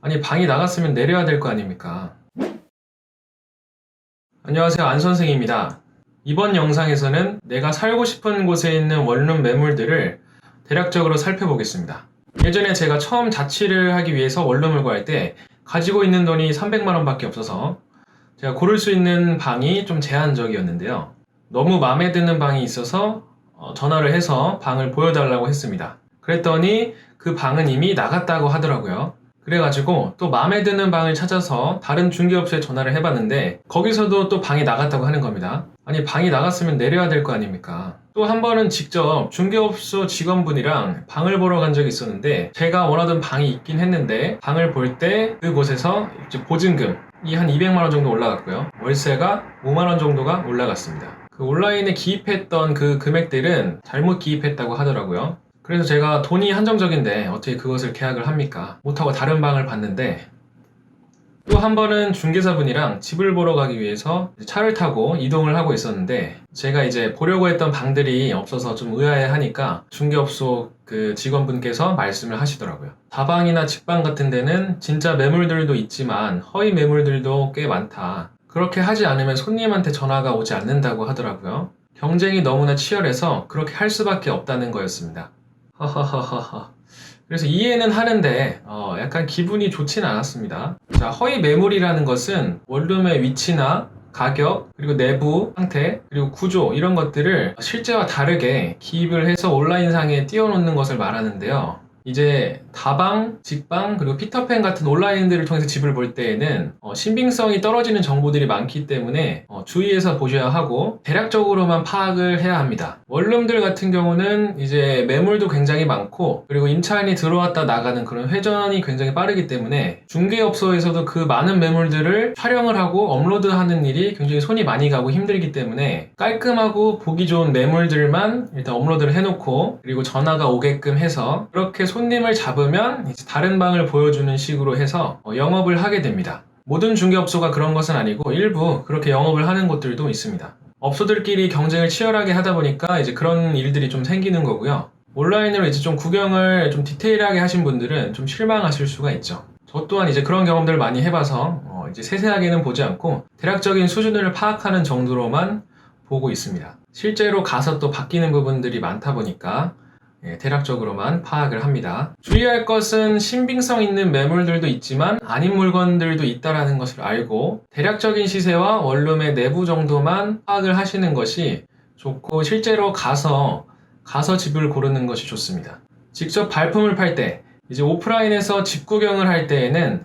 아니, 방이 나갔으면 내려야 될 거 아닙니까? 안녕하세요, 안 선생입니다. 이번 영상에서는 내가 살고 싶은 곳에 있는 원룸 매물들을 대략적으로 살펴보겠습니다. 예전에 제가 처음 자취를 하기 위해서 원룸을 구할 때 가지고 있는 돈이 300만 원밖에 없어서 제가 고를 수 있는 방이 좀 제한적이었는데요. 너무 마음에 드는 방이 있어서 전화를 해서 방을 보여달라고 했습니다. 그랬더니 그 방은 이미 나갔다고 하더라고요. 그래가지고 또 마음에 드는 방을 찾아서 다른 중개업소에 전화를 해봤는데 거기서도 또 방이 나갔다고 하는 겁니다. 아니, 방이 나갔으면 내려야 될 거 아닙니까? 또 한 번은 직접 중개업소 직원분이랑 방을 보러 간 적이 있었는데 제가 원하던 방이 있긴 했는데 방을 볼 때 그곳에서 이제 보증금이 한 200만 원 정도 올라갔고요. 월세가 5만 원 정도가 올라갔습니다. 그 온라인에 기입했던 그 금액들은 잘못 기입했다고 하더라고요. 그래서 제가 돈이 한정적인데 어떻게 그것을 계약을 합니까? 못하고 다른 방을 봤는데 또 한 번은 중개사분이랑 집을 보러 가기 위해서 차를 타고 이동을 하고 있었는데 제가 이제 보려고 했던 방들이 없어서 좀 의아해하니까 중개업소 그 직원분께서 말씀을 하시더라고요. 다방이나 직방 같은 데는 진짜 매물들도 있지만 허위 매물들도 꽤 많다. 그렇게 하지 않으면 손님한테 전화가 오지 않는다고 하더라고요. 경쟁이 너무나 치열해서 그렇게 할 수밖에 없다는 거였습니다. 허허허허허. 그래서 이해는 하는데 약간 기분이 좋지는 않았습니다. 자, 허위 매물이라는 것은 원룸의 위치나 가격, 그리고 내부 상태, 그리고 구조 이런 것들을 실제와 다르게 기입을 해서 온라인상에 띄워놓는 것을 말하는데요. 이제 다방, 직방, 그리고 피터팬 같은 온라인들을 통해서 집을 볼 때에는 신빙성이 떨어지는 정보들이 많기 때문에 주의해서 보셔야 하고 대략적으로만 파악을 해야 합니다. 원룸들 같은 경우는 이제 매물도 굉장히 많고 그리고 임차인이 들어왔다 나가는 그런 회전이 굉장히 빠르기 때문에 중개업소에서도 그 많은 매물들을 촬영을 하고 업로드하는 일이 굉장히 손이 많이 가고 힘들기 때문에 깔끔하고 보기 좋은 매물들만 일단 업로드를 해놓고 그리고 전화가 오게끔 해서 그렇게 손님을 잡으면 이제 다른 방을 보여주는 식으로 해서 영업을 하게 됩니다. 모든 중개업소가 그런 것은 아니고 일부 그렇게 영업을 하는 곳들도 있습니다. 업소들끼리 경쟁을 치열하게 하다 보니까 이제 그런 일들이 좀 생기는 거고요. 온라인으로 이제 좀 구경을 좀 디테일하게 하신 분들은 좀 실망하실 수가 있죠. 저 또한 이제 그런 경험들을 많이 해봐서 이제 세세하게는 보지 않고 대략적인 수준을 파악하는 정도로만 보고 있습니다. 실제로 가서 또 바뀌는 부분들이 많다 보니까 대략적으로만 파악을 합니다. 주의할 것은 신빙성 있는 매물들도 있지만 아닌 물건들도 있다는 것을 알고 대략적인 시세와 원룸의 내부 정도만 파악을 하시는 것이 좋고 실제로 가서 집을 고르는 것이 좋습니다. 직접 발품을 팔 때 이제 오프라인에서 집 구경을 할 때에는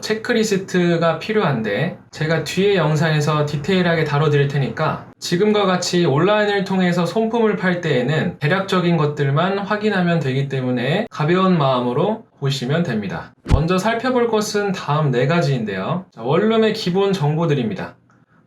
체크리스트가 필요한데 제가 뒤에 영상에서 디테일하게 다뤄드릴 테니까 지금과 같이 온라인을 통해서 손품을 팔 때에는 대략적인 것들만 확인하면 되기 때문에 가벼운 마음으로 보시면 됩니다. 먼저 살펴볼 것은 다음 4가지인데요. 원룸의 기본 정보들입니다.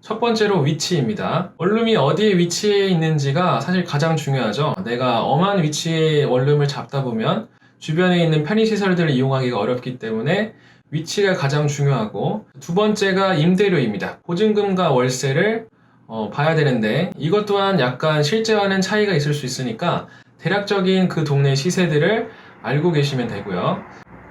첫 번째로 위치입니다. 원룸이 어디에 위치해 있는지가 사실 가장 중요하죠. 내가 엄한 위치에 원룸을 잡다 보면 주변에 있는 편의시설들을 이용하기가 어렵기 때문에 위치가 가장 중요하고 두 번째가 임대료입니다. 보증금과 월세를 봐야 되는데 이것 또한 약간 실제와는 차이가 있을 수 있으니까 대략적인 그 동네 시세들을 알고 계시면 되고요.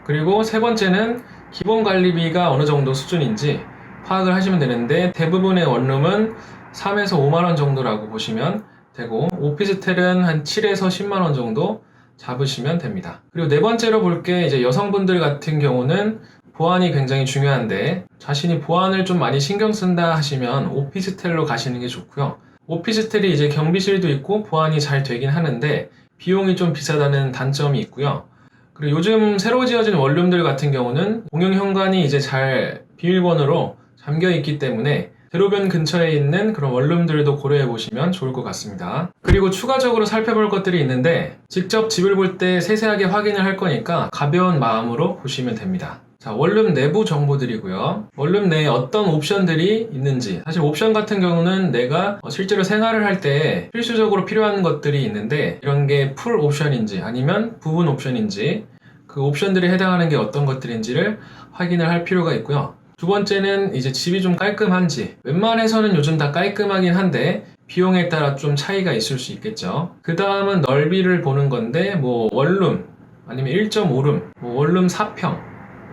그리고 세 번째는 기본 관리비가 어느 정도 수준인지 파악을 하시면 되는데 대부분의 원룸은 3에서 5만 원 정도라고 보시면 되고 오피스텔은 한 7에서 10만 원 정도 잡으시면 됩니다. 그리고 네 번째로 볼 게 이제 여성분들 같은 경우는 보안이 굉장히 중요한데 자신이 보안을 좀 많이 신경 쓴다 하시면 오피스텔로 가시는 게 좋고요. 오피스텔이 이제 경비실도 있고 보안이 잘 되긴 하는데 비용이 좀 비싸다는 단점이 있고요. 그리고 요즘 새로 지어진 원룸들 같은 경우는 공용 현관이 이제 잘 비밀번호로 잠겨 있기 때문에 대로변 근처에 있는 그런 원룸들도 고려해 보시면 좋을 것 같습니다. 그리고 추가적으로 살펴볼 것들이 있는데 직접 집을 볼 때 세세하게 확인을 할 거니까 가벼운 마음으로 보시면 됩니다. 자, 원룸 내부 정보들이고요. 원룸 내에 어떤 옵션들이 있는지 사실 옵션 같은 경우는 내가 실제로 생활을 할 때 필수적으로 필요한 것들이 있는데 이런 게 풀 옵션인지 아니면 부분 옵션인지 그 옵션들에 해당하는 게 어떤 것들인지를 확인을 할 필요가 있고요. 두 번째는 이제 집이 좀 깔끔한지 웬만해서는 요즘 다 깔끔하긴 한데 비용에 따라 좀 차이가 있을 수 있겠죠. 그 다음은 넓이를 보는 건데 뭐 원룸 아니면 1.5룸 원룸 4평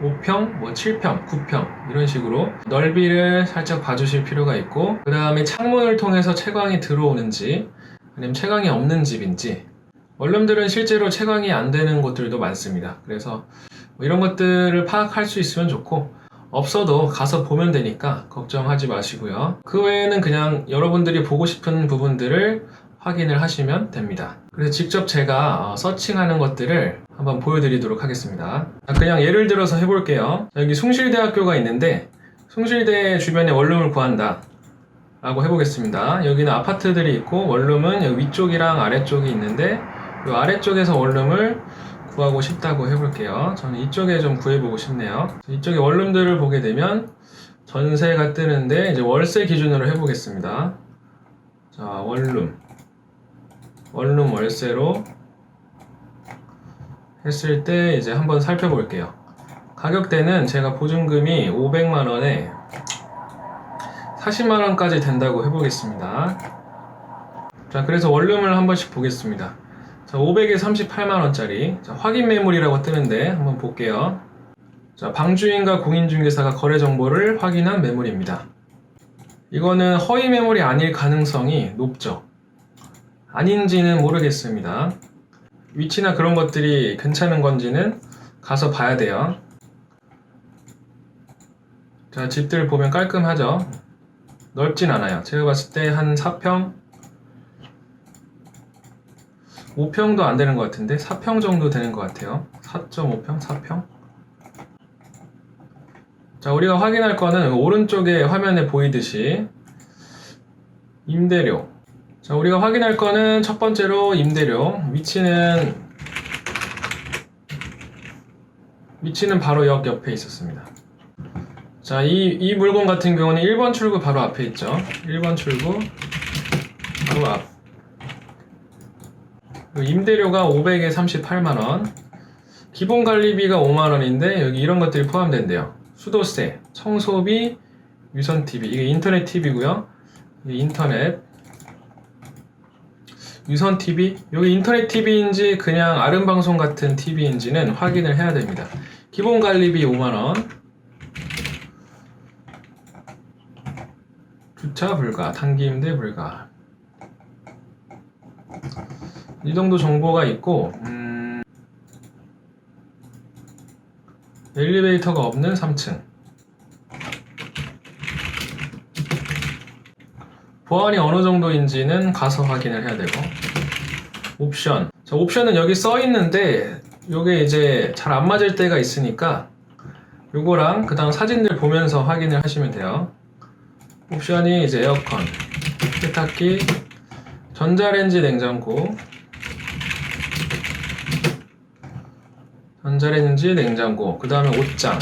5평, 뭐 7평, 9평 이런 식으로 넓이를 살짝 봐주실 필요가 있고, 그 다음에 창문을 통해서 채광이 들어오는지 아니면 채광이 없는 집인지. 원룸들은 실제로 채광이 안 되는 곳들도 많습니다. 그래서 뭐 이런 것들을 파악할 수 있으면 좋고, 없어도 가서 보면 되니까 걱정하지 마시고요. 그 외에는 그냥 여러분들이 보고 싶은 부분들을 확인을 하시면 됩니다. 그래서 직접 제가 서칭하는 것들을 한번 보여드리도록 하겠습니다. 그냥 예를 들어서 해볼게요. 여기 숭실대학교가 있는데, 숭실대 주변에 원룸을 구한다 라고 해보겠습니다. 여기는 아파트들이 있고, 원룸은 여기 위쪽이랑 아래쪽이 있는데, 이 아래쪽에서 원룸을 구하고 싶다고 해볼게요. 저는 이쪽에 좀 구해보고 싶네요. 이쪽에 원룸들을 보게 되면 전세가 뜨는데, 이제 월세 기준으로 해보겠습니다. 자, 원룸 월세로 했을 때 이제 한번 살펴볼게요. 가격대는 제가 보증금이 500만원에 40만원까지 된다고 해보겠습니다. 자, 그래서 원룸을 한 번씩 보겠습니다. 자, 500에 38만원짜리. 자, 확인 매물이라고 뜨는데 한번 볼게요. 자, 방주인과 공인중개사가 거래 정보를 확인한 매물입니다. 이거는 허위 매물이 아닐 가능성이 높죠. 아닌지는 모르겠습니다. 위치나 그런 것들이 괜찮은 건지는 가서 봐야 돼요. 자, 집들 보면 깔끔하죠. 넓진 않아요. 제가 봤을 때 한 4평 5평도 안 되는 것 같은데 4평 정도 되는 것 같아요. 4.5평? 4평? 자, 우리가 확인할 거는 오른쪽에 화면에 보이듯이 임대료. 자, 우리가 확인할 거는 첫 번째로 임대료. 위치는 바로 역 옆에 있었습니다. 자, 이 물건 같은 경우는 1번 출구 바로 앞에 있죠. 1번 출구 바로 앞. 임대료가 500에 38만원. 기본 관리비가 5만원인데 여기 이런 것들이 포함된대요. 수도세, 청소비, 유선 TV. 이게 인터넷 TV고요. 이게 인터넷 유선 TV. 여기 인터넷 TV인지 그냥 아름방송 같은 TV인지는 확인을 해야 됩니다. 기본 관리비 5만원. 주차 불가, 단기 임대 불가. 이 정도 정보가 있고, 엘리베이터가 없는 3층. 보안이 어느 정도인지는 가서 확인을 해야 되고. 옵션. 자, 옵션은 여기 써 있는데 요게 이제 잘 안 맞을 때가 있으니까 요거랑 그 다음 사진들 보면서 확인을 하시면 돼요. 옵션이 이제 에어컨, 세탁기, 전자레인지 냉장고, 그 다음에 옷장,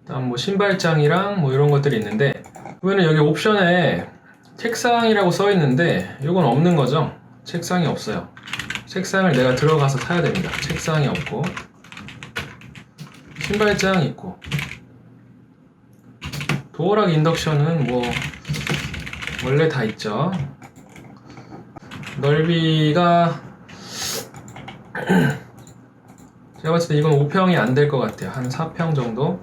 다음 뭐 신발장이랑 뭐 이런 것들이 있는데, 보면은 여기 옵션에 책상이라고 써 있는데 이건 없는 거죠. 책상이 없어요. 책상을 내가 들어가서 사야 됩니다. 책상이 없고, 신발장 있고, 도어락 인덕션은 뭐 원래 다 있죠. 넓이가 제가 봤을 때 이건 5평이 안 될 것 같아요. 한 4평 정도.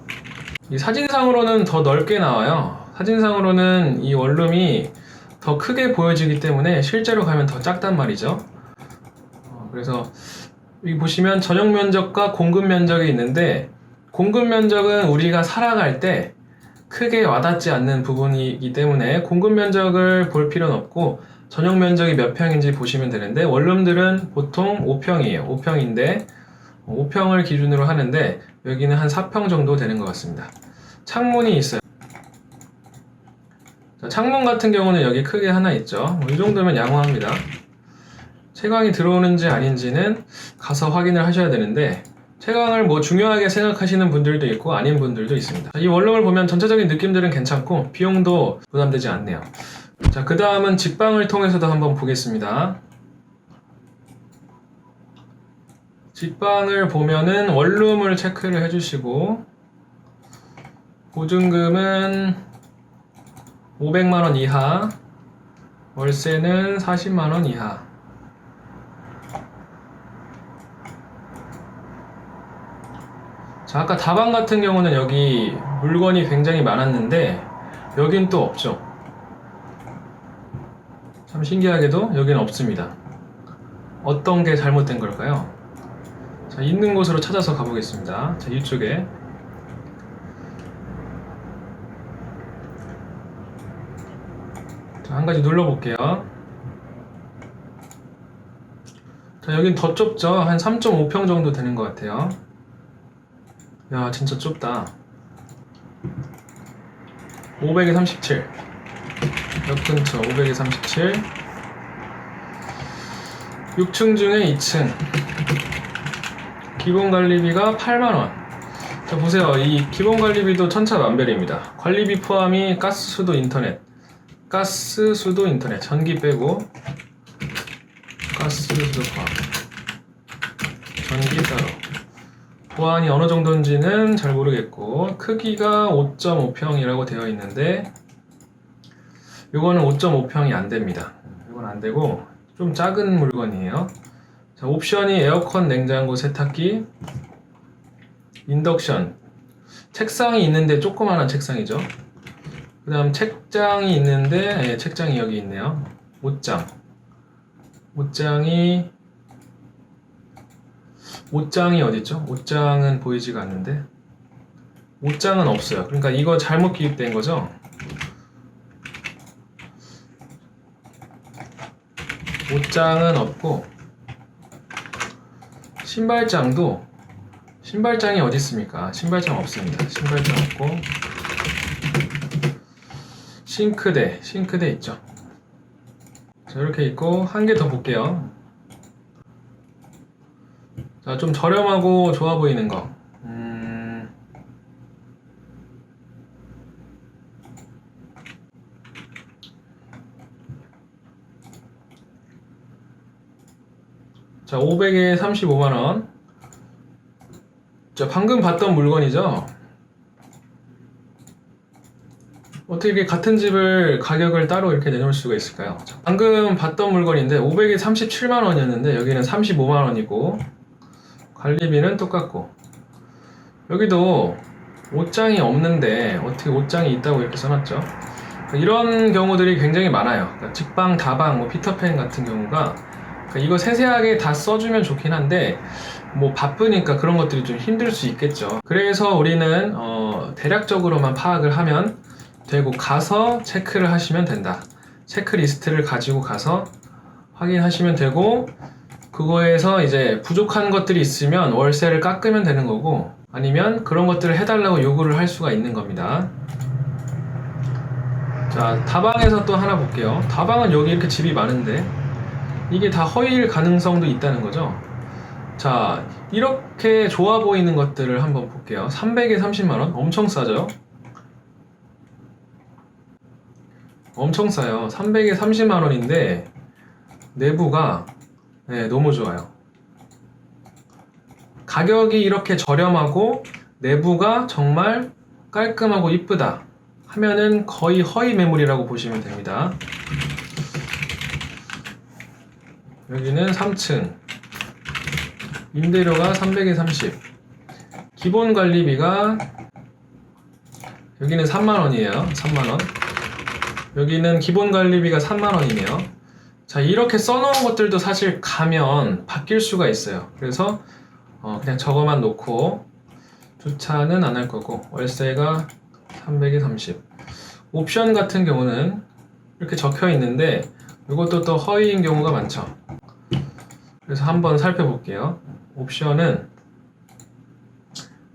이 사진상으로는 더 넓게 나와요. 사진상으로는 이 원룸이 더 크게 보여지기 때문에 실제로 가면 더 작단 말이죠. 그래서 여기 보시면 전용 면적과 공급 면적이 있는데, 공급 면적은 우리가 살아갈 때 크게 와닿지 않는 부분이기 때문에 공급 면적을 볼 필요는 없고 전용 면적이 몇 평인지 보시면 되는데, 원룸들은 보통 5평이에요. 5평인데 5평을 기준으로 하는데 여기는 한 4평 정도 되는 것 같습니다. 창문이 있어요. 자, 창문 같은 경우는 여기 크게 하나 있죠. 이 정도면 양호합니다. 채광이 들어오는지 아닌지는 가서 확인을 하셔야 되는데, 채광을 뭐 중요하게 생각하시는 분들도 있고 아닌 분들도 있습니다. 이 원룸을 보면 전체적인 느낌들은 괜찮고 비용도 부담되지 않네요. 자, 그 다음은 직방을 통해서도 한번 보겠습니다. 직방을 보면은 원룸을 체크를 해주시고, 보증금은 500만원 이하, 월세는 40만원 이하. 자, 아까 다방 같은 경우는 여기 물건이 굉장히 많았는데 여긴 또 없죠. 참 신기하게도 여기는 없습니다. 어떤 게 잘못된 걸까요? 자, 있는 곳으로 찾아서 가보겠습니다. 자, 이쪽에. 자, 한 가지 눌러볼게요. 자, 여긴 더 좁죠? 한 3.5평 정도 되는 것 같아요. 야, 진짜 좁다. 500에 37. 역 근처 500에 37. 6층 중에 2층. 기본 관리비가 8만원. 자, 보세요. 이 기본 관리비도 천차만별입니다. 관리비 포함이 가스, 수도, 인터넷. 가스, 수도, 인터넷. 전기 빼고. 가스, 수도 포함. 전기 따로. 보안이 어느 정도인지는 잘 모르겠고, 크기가 5.5평이라고 되어 있는데, 이거는 5.5평이 안 됩니다. 이건 안 되고, 좀 작은 물건이에요. 자, 옵션이 에어컨, 냉장고, 세탁기, 인덕션. 책상이 있는데 조그마한 책상이죠. 그 다음 책장이 있는데, 책장이 여기 있네요. 옷장. 옷장이 어딨죠? 옷장은 보이지가 않는데. 옷장은 없어요. 그러니까 이거 잘못 기입된 거죠? 옷장은 없고, 신발장이 어디 있습니까? 신발장 없습니다. 신발장 없고, 싱크대 있죠. 자, 이렇게 있고, 한 개 더 볼게요. 자, 좀 저렴하고 좋아 보이는 거. 자, 500에 35만원. 자, 방금 봤던 물건이죠? 어떻게 이렇게 같은 집을 가격을 따로 이렇게 내놓을 수가 있을까요? 자, 방금 봤던 물건인데 500에 37만원이었는데 여기는 35만원이고 관리비는 똑같고, 여기도 옷장이 없는데 어떻게 옷장이 있다고 이렇게 써놨죠? 이런 경우들이 굉장히 많아요. 그러니까 직방, 다방, 뭐 피터팬 같은 경우가, 그러니까 이거 세세하게 다 써주면 좋긴 한데 뭐 바쁘니까 그런 것들이 좀 힘들 수 있겠죠. 그래서 우리는 대략적으로만 파악을 하면 되고, 가서 체크를 하시면 된다. 체크리스트를 가지고 가서 확인하시면 되고, 그거에서 이제 부족한 것들이 있으면 월세를 깎으면 되는 거고, 아니면 그런 것들을 해달라고 요구를 할 수가 있는 겁니다. 자, 다방에서 또 하나 볼게요. 다방은 여기 이렇게 집이 많은데 이게 다 허위일 가능성도 있다는 거죠. 자, 이렇게 좋아 보이는 것들을 한번 볼게요. 300에 30만원. 엄청 싸죠? 엄청 싸요. 300에 30만원인데 내부가 너무 좋아요. 가격이 이렇게 저렴하고 내부가 정말 깔끔하고 이쁘다 하면은 거의 허위 매물이라고 보시면 됩니다. 여기는 3층. 임대료가 300에 30. 기본 관리비가 여기는 3만원이에요. 3만원. 여기는 기본 관리비가 3만원이네요. 자, 이렇게 써놓은 것들도 사실 가면 바뀔 수가 있어요. 그래서 그냥 저거만 놓고 주차는 안 할 거고, 월세가 300에 30. 옵션 같은 경우는 이렇게 적혀 있는데 이것도 또 허위인 경우가 많죠. 그래서 한번 살펴볼게요. 옵션은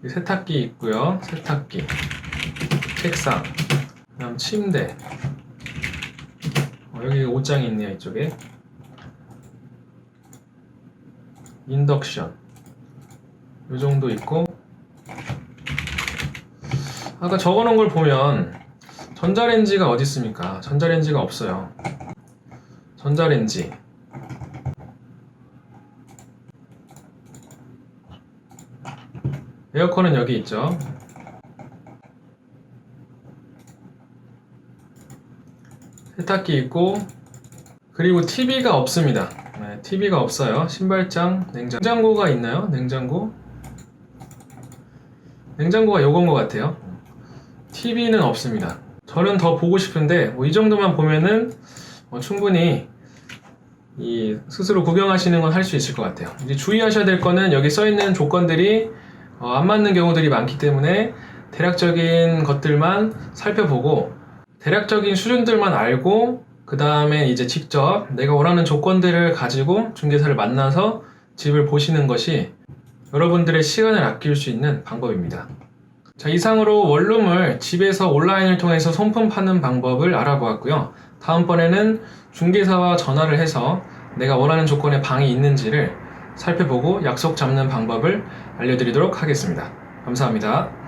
세탁기 있고요. 세탁기, 책상, 그다음 침대. 여기 옷장이 있네요. 이쪽에 인덕션 이 정도 있고, 아까 적어놓은 걸 보면 전자레인지가 어디 있습니까? 전자레인지가 없어요. 전자레인지, 에어컨은 여기 있죠. 세탁기 있고, 그리고 TV가 없습니다. 네, TV가 없어요. 신발장, 냉장고가 있나요? 냉장고가 요건 것 같아요. TV는 없습니다. 저는 더 보고 싶은데 이 정도만 보면은 충분히 스스로 구경하시는 건 할 수 있을 것 같아요. 이제 주의하셔야 될 거는 여기 써있는 조건들이 안 맞는 경우들이 많기 때문에 대략적인 것들만 살펴보고 대략적인 수준들만 알고 그 다음에 이제 직접 내가 원하는 조건들을 가지고 중개사를 만나서 집을 보시는 것이 여러분들의 시간을 아낄 수 있는 방법입니다. 자, 이상으로 원룸을 집에서 온라인을 통해서 손품 파는 방법을 알아보았고요. 다음번에는 중개사와 전화를 해서 내가 원하는 조건의 방이 있는지를 살펴보고 약속 잡는 방법을 알려드리도록 하겠습니다. 감사합니다.